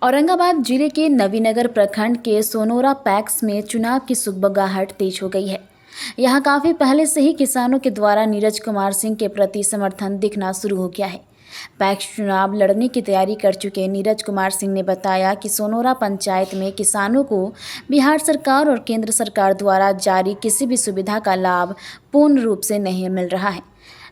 औरंगाबाद जिले के नवीनगर प्रखंड के सोनोरा पैक्स में चुनाव की सुगबुगाहट तेज हो गई है। यहां काफी पहले से ही किसानों के द्वारा नीरज कुमार सिंह के प्रति समर्थन दिखना शुरू हो गया है। पैक्स चुनाव लड़ने की तैयारी कर चुके नीरज कुमार सिंह ने बताया कि सोनोरा पंचायत में किसानों को बिहार सरकार और केंद्र सरकार द्वारा जारी किसी भी सुविधा का लाभ पूर्ण रूप से नहीं मिल रहा है।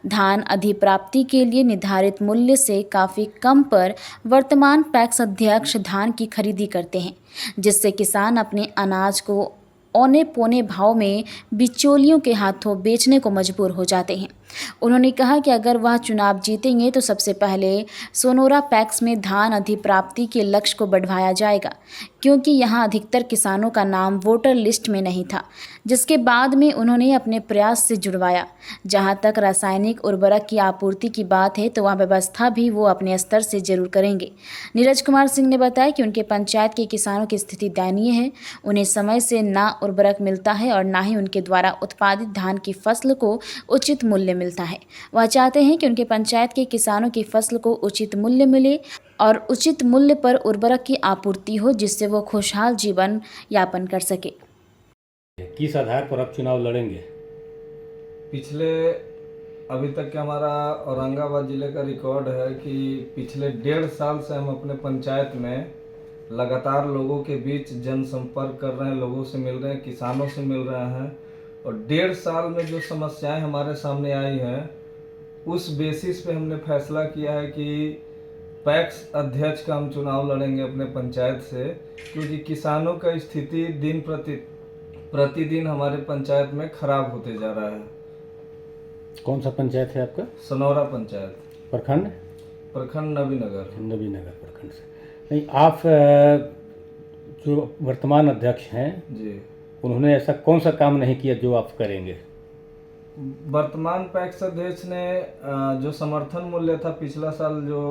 धान अधिप्राप्ति के लिए निर्धारित मूल्य से काफ़ी कम पर वर्तमान पैक्स अध्यक्ष धान की खरीदी करते हैं, जिससे किसान अपने अनाज को औने पौने भाव में बिचौलियों के हाथों बेचने को मजबूर हो जाते हैं। उन्होंने कहा कि अगर वह चुनाव जीतेंगे तो सबसे पहले सोनोरा पैक्स में धान अधिप्राप्ति के लक्ष्य को बढ़ाया जाएगा, क्योंकि यहां अधिकतर किसानों का नाम वोटर लिस्ट में नहीं था, जिसके बाद में उन्होंने अपने प्रयास से जुड़वाया। जहां तक रासायनिक उर्वरक की आपूर्ति की बात है तो वह व्यवस्था भी वो अपने स्तर से जरूर करेंगे। नीरज कुमार सिंह ने बताया कि उनके पंचायत के किसानों की स्थिति दयनीय है। उन्हें समय से ना उर्वरक मिलता है और ना ही उनके द्वारा उत्पादित धान की फसल को उचित मूल्य मिलता है। वह चाहते हैं कि उनके पंचायत के किसानों की फसल को उचित मूल्य मिले और उचित मूल्य पर उर्वरक की आपूर्ति हो, जिससे वो खुशहाल जीवन यापन कर सके। किस आधार पर आप चुनाव लड़ेंगे? पिछले अभी तक का हमारा औरंगाबाद ज़िले का रिकॉर्ड है कि पिछले 1.5 साल से हम अपने पंचायत में लगातार लोगों के बीच जनसंपर्क कर रहे हैं, लोगों से मिल रहे हैं, किसानों से मिल रहे हैं और 1.5 साल में जो समस्याएं हमारे सामने आई हैं उस बेसिस पे हमने फैसला किया है कि पैक्स अध्यक्ष का हम चुनाव लड़ेंगे अपने पंचायत से, क्योंकि किसानों का स्थिति दिन प्रतिदिन हमारे पंचायत में खराब होते जा रहा है। कौन सा पंचायत है आपका? सोनोरा पंचायत, प्रखंड नवीनगर प्रखंड से। नहीं, आप जो वर्तमान अध्यक्ष हैं जी, उन्होंने ऐसा कौन सा काम नहीं किया जो आप करेंगे? वर्तमान पैक्स अध्यक्ष ने जो समर्थन मूल्य था पिछला साल, जो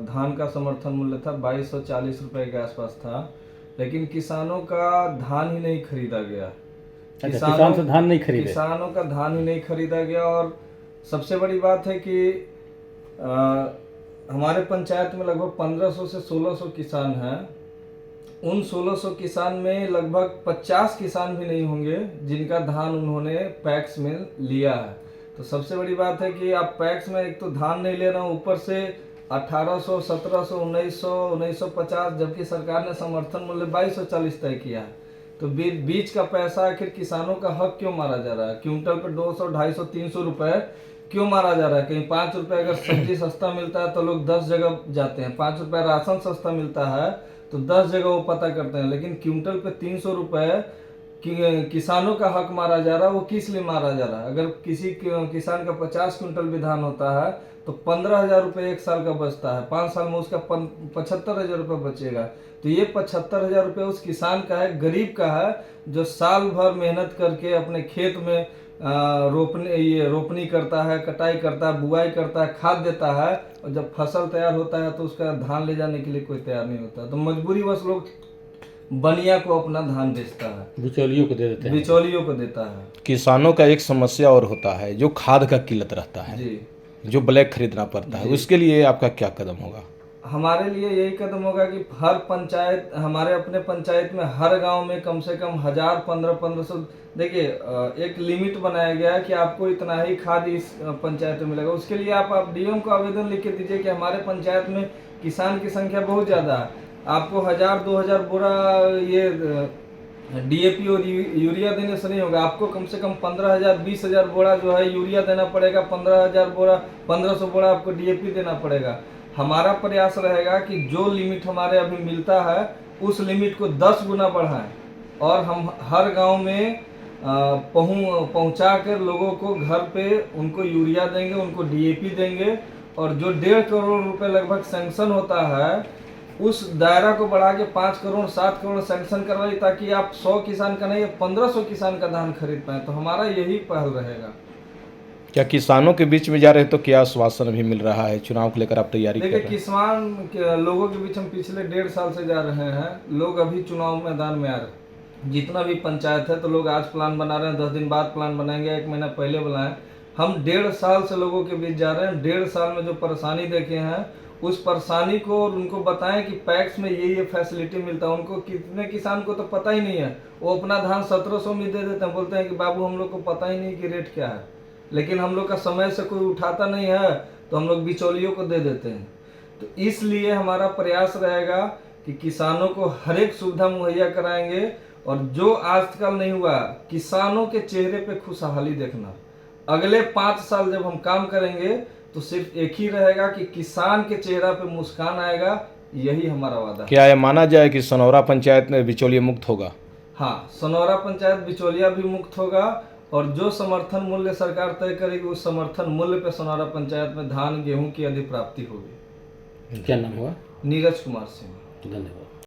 धान का समर्थन मूल्य था 2240 रुपये के आसपास था, लेकिन किसानों का धान ही नहीं खरीदा गया। किसानों से धान नहीं खरीदे? किसानों का धान ही नहीं खरीदा गया। और सबसे बड़ी बात है कि हमारे पंचायत में लगभग 1500 से 1600 किसान हैं। उन 1600 किसान में लगभग 50 किसान भी नहीं होंगे जिनका धान उन्होंने पैक्स में लिया है। तो सबसे बड़ी बात है कि आप पैक्स में एक तो धान नहीं ले रहे हो, ऊपर से 1800, 1700, 1900, 1950, जबकि सरकार ने समर्थन मूल्य 2240 तय किया है। तो बीच का पैसा आखिर किसानों का हक क्यों मारा जा रहा है? क्विंटल पे 200, 250, 300 रुपये क्यों मारा जा रहा है? कहीं 5 रुपये अगर सब्जी सस्ता मिलता है तो लोग 10 जगह जाते हैं, 5 रुपये राशन सस्ता मिलता है तो 10 जगह वो पता करते हैं, लेकिन क्विंटल पे 300 रुपये किसानों का हक मारा जा रहा है। वो किस लिए मारा जा रहा है? अगर किसी किसान का 50 क्विंटल भी धान होता है तो 15,000 रुपये एक साल का बचता है, 5 साल में उसका 75,000 रुपये बचेगा। तो ये 75,000 रुपये उस किसान का है, गरीब का है, जो साल भर मेहनत करके अपने खेत में रोपनी करता है, कटाई करता है, बुआई करता है, खाद देता है, और जब फसल तैयार होता है तो उसका धान ले जाने के लिए कोई तैयार नहीं होता। तो मजबूरीवश लोग बनिया को अपना धान बेचता है, बिचौलियों को दे देते हैं, बिचौलियों को देता है। किसानों का एक समस्या और होता है जो खाद का किल्लत रहता है जी, जो ब्लैक खरीदना पड़ता है। उसके लिए आपका क्या कदम होगा? हमारे लिए यही कदम होगा कि हर पंचायत, हमारे अपने पंचायत में हर गांव में कम से कम 1000, 1500, देखिए एक लिमिट बनाया गया है कि आपको इतना ही खाद इस पंचायत में मिलेगा। उसके लिए आप डीएम को आवेदन लिख के दीजिए कि हमारे पंचायत में किसान की संख्या बहुत ज़्यादा है, आपको 1000-2000 बोरा ये डीएपी और यूरिया देने से नहीं होगा, आपको कम से कम 15,000, 20,000 बोरा जो है यूरिया देना पड़ेगा, 15,000 बोरा, 1500 बोरा आपको डीएपी देना पड़ेगा। हमारा प्रयास रहेगा कि जो लिमिट हमारे अभी मिलता है उस लिमिट को 10 गुना बढ़ाएं और हम हर गांव में पहुंचा कर लोगों को घर पे उनको यूरिया देंगे, उनको डीएपी देंगे, और जो 1.5 करोड़ रुपए लगभग सैंक्शन होता है उस दायरा को बढ़ा के 5 करोड़, 7 करोड़ सैंक्शन करवाइए, ताकि आप 100 किसान का नहीं 1500 किसान का धान खरीद पाए। तो हमारा यही पहल रहेगा। क्या किसानों के बीच में जा रहे तो क्या आश्वासन भी मिल रहा है? चुनाव को लेकर आप तैयारी कर रहे हैं? किसान लोगों के बीच हम पिछले 1.5 साल से जा रहे हैं। लोग अभी चुनाव मैदान में आ रहे हैं, जितना भी पंचायत है, तो लोग आज प्लान बना रहे हैं, 10 दिन बाद प्लान बनाएंगे, 1 महीना पहले बुलाएं। हम 1.5 साल से लोगों के बीच जा रहे हैं। 1.5 साल में जो परेशानी देखे हैं उस परेशानी को और उनको बताएं कि पैक्स में ये फैसिलिटी मिलता है। उनको कितने किसान को तो पता ही नहीं है, वो अपना धान 1700 में दे देते हैं, बोलते हैं कि बाबू हम लोग को पता ही नहीं कि रेट क्या है, लेकिन हम लोग का समय से कोई उठाता नहीं है तो हम लोग बिचौलियों को दे देते हैं। तो इसलिए हमारा प्रयास रहेगा कि किसानों को हर एक सुविधा मुहैया कराएंगे, और जो आजकल नहीं हुआ, किसानों के चेहरे पे खुशहाली देखना। अगले 5 साल जब हम काम करेंगे तो सिर्फ एक ही रहेगा कि किसान के चेहरा पे मुस्कान आएगा, यही हमारा वादा है। क्या यह माना जाए कि सनौरा पंचायत में बिचौलिया मुक्त होगा? हाँ, सनौरा पंचायत बिचौलिया भी मुक्त होगा, और जो समर्थन मूल्य सरकार तय करेगी उस समर्थन मूल्य पे सनौरा पंचायत में धान गेहूं की अधिप्राप्ति होगी। क्या नाम हुआ? नीरज कुमार सिंह। धन्यवाद।